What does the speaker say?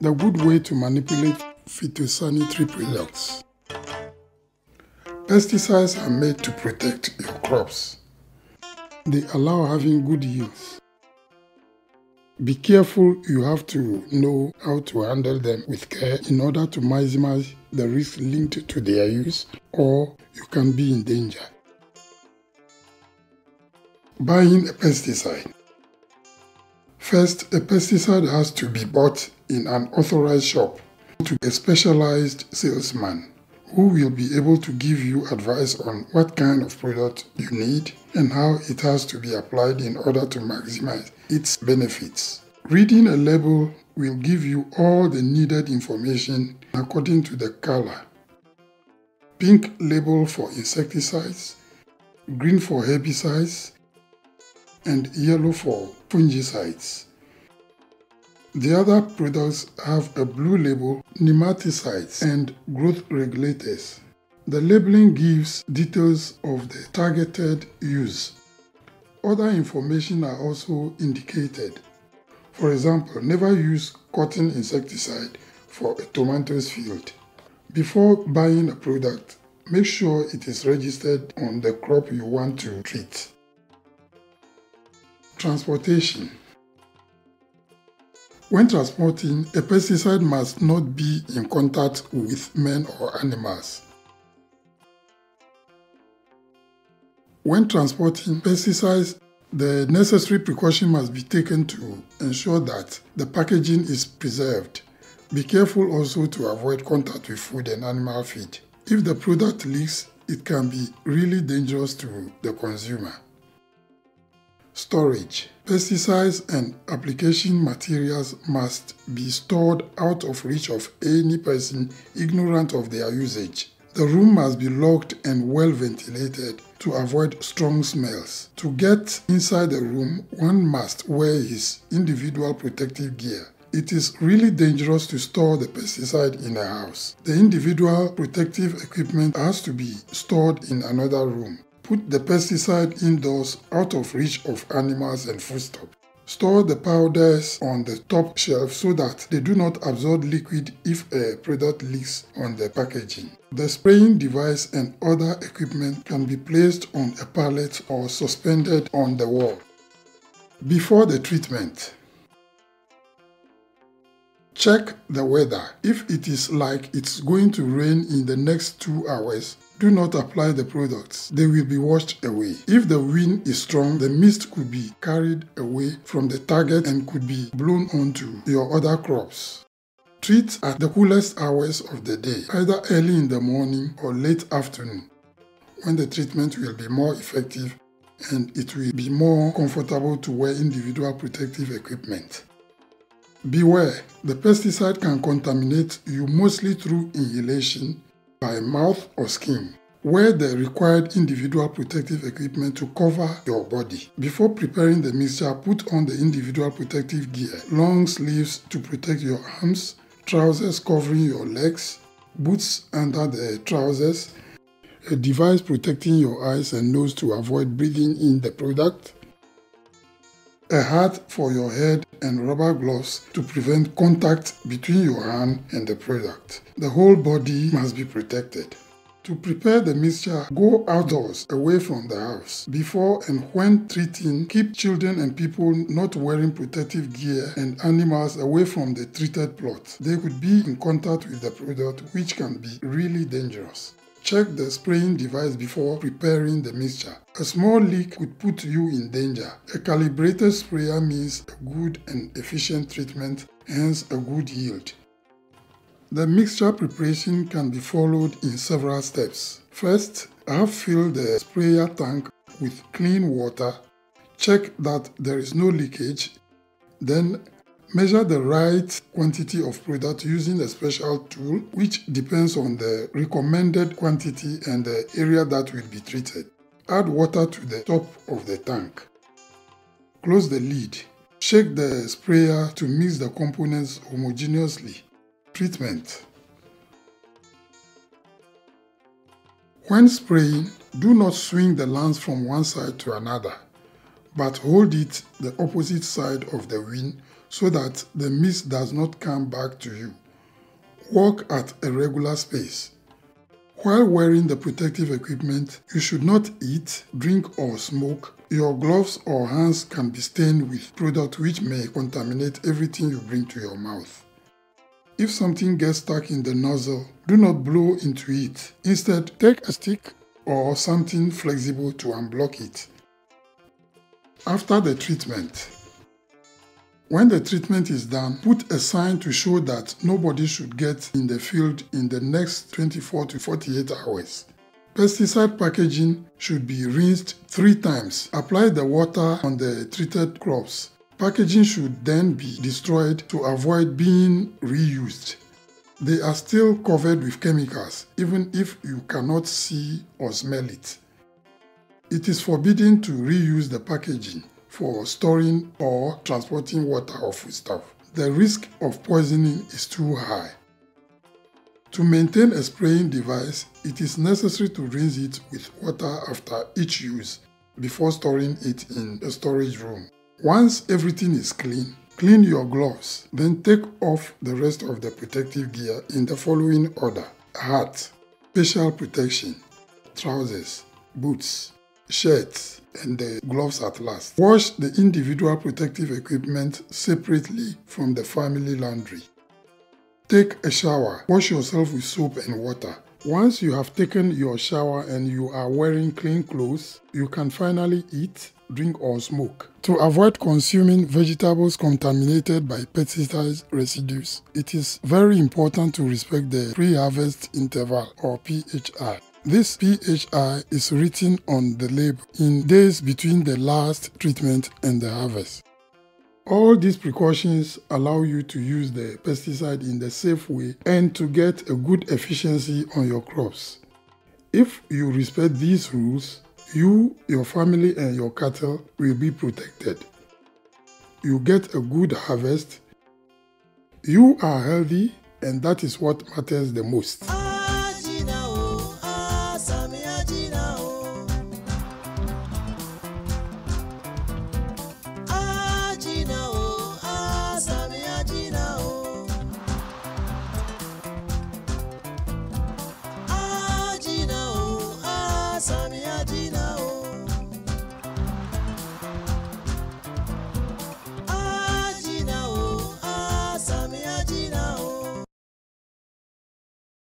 The good way to manipulate phytosanitary products. Pesticides are made to protect your crops. They allow having good yields. Be careful, you have to know how to handle them with care in order to maximize the risk linked to their use, or you can be in danger. Buying a pesticide. First, a pesticide has to be bought in an authorized shop to a specialized salesman who will be able to give you advice on what kind of product you need and how it has to be applied in order to maximize its benefits. Reading a label will give you all the needed information according to the color. Pink label for insecticides, green for herbicides, and yellow for fungicides. The other products have a blue label, nematicides and growth regulators. The labeling gives details of the targeted use. Other information are also indicated. For example, never use cotton insecticide for a tomatoes field. Before buying a product, make sure it is registered on the crop you want to treat. Transportation. When transporting, a pesticide must not be in contact with men or animals. When transporting pesticides, the necessary precaution must be taken to ensure that the packaging is preserved. Be careful also to avoid contact with food and animal feed. If the product leaks, it can be really dangerous to the consumer. Storage. Pesticides and application materials must be stored out of reach of any person ignorant of their usage. The room must be locked and well ventilated to avoid strong smells. To get inside the room, one must wear his individual protective gear. It is really dangerous to store the pesticide in a house. The individual protective equipment has to be stored in another room. Put the pesticide indoors out of reach of animals and foodstuffs. Store the powders on the top shelf so that they do not absorb liquid if a product leaks on the packaging. The spraying device and other equipment can be placed on a pallet or suspended on the wall. Before the treatment, check the weather. If it is like it's going to rain in the next 2 hours, do not apply the products. They will be washed away. If the wind is strong, the mist could be carried away from the target and could be blown onto your other crops. Treat at the coolest hours of the day, either early in the morning or late afternoon, when the treatment will be more effective and it will be more comfortable to wear individual protective equipment. Beware, the pesticide can contaminate you mostly through inhalation, by mouth or skin. Wear the required individual protective equipment to cover your body. Before preparing the mixture, put on the individual protective gear, long sleeves to protect your arms, trousers covering your legs, boots under the trousers, a device protecting your eyes and nose to avoid breathing in the product, a hat for your head and rubber gloves to prevent contact between your hand and the product. The whole body must be protected. To prepare the mixture, go outdoors away from the house. Before and when treating, keep children and people not wearing protective gear and animals away from the treated plot. They could be in contact with the product, which can be really dangerous. Check the spraying device before preparing the mixture. A small leak could put you in danger. A calibrated sprayer means a good and efficient treatment, hence a good yield. The mixture preparation can be followed in several steps. First, fill the sprayer tank with clean water. Check that there is no leakage. Then, measure the right quantity of product using a special tool, which depends on the recommended quantity and the area that will be treated. Add water to the top of the tank. Close the lid. Shake the sprayer to mix the components homogeneously. Treatment. When spraying, do not swing the lance from one side to another. but hold it the opposite side of the wind so that the mist does not come back to you. Walk at a regular pace. While wearing the protective equipment, you should not eat, drink or smoke. Your gloves or hands can be stained with product which may contaminate everything you bring to your mouth. If something gets stuck in the nozzle, do not blow into it. Instead, take a stick or something flexible to unblock it. After the treatment. When the treatment is done, put a sign to show that nobody should get in the field in the next 24 to 48 hours. Pesticide packaging should be rinsed 3 times. Apply the water on the treated crops. Packaging should then be destroyed to avoid being reused. They are still covered with chemicals, even if you cannot see or smell it. It is forbidden to reuse the packaging for storing or transporting water or foodstuff. The risk of poisoning is too high. To maintain a spraying device, it is necessary to rinse it with water after each use before storing it in a storage room. Once everything is clean, clean your gloves, then take off the rest of the protective gear in the following order: hat, facial protection, trousers, boots, shirts, and the gloves at last. Wash the individual protective equipment separately from the family laundry. Take a shower. Wash yourself with soap and water. Once you have taken your shower and you are wearing clean clothes, you can finally eat, drink or smoke. To avoid consuming vegetables contaminated by pesticide residues, it is very important to respect the pre-harvest interval or PHI. This PHI is written on the label in days between the last treatment and the harvest. All these precautions allow you to use the pesticide in the safe way and to get a good efficiency on your crops. If you respect these rules, you, your family and your cattle will be protected. You get a good harvest, you are healthy, and that is what matters the most. Samia Gina.